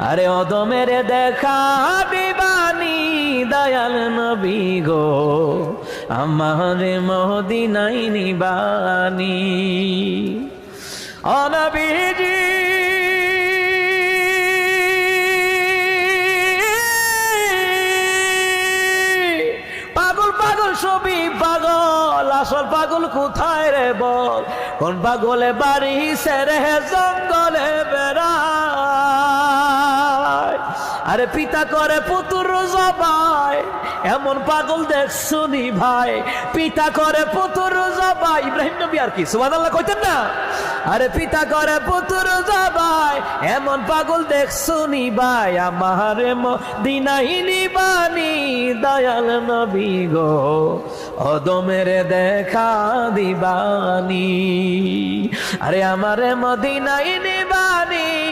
আরে অদমের দেখা দিবানি দয়াল নবী গো, আমারে মদিনায় নিবানি। ও নবীজি পাগল পাগল সবই পাগল, আসল পাগল কোথায় রে বল? কোন পাগলে বাড়ি সেরে জঙ্গলে বেড়ায়, আরে পিতা করে পুত্র জবাই, এমন পাগল দেখছো নি ভাই? পিতা করে পুত্র জবাই, ইব্রাহিম নবী আর কি সুবহানাল্লাহ কইতেন না? আরে পিতা করে পুত্র জবাই, এমন পাগল দেখছো নি ভাই? আমারে মদিনায় নিবানি দয়াল নবী গো, অদমের দেখা দিবানি। আরে আমারে মদিনায় নিবা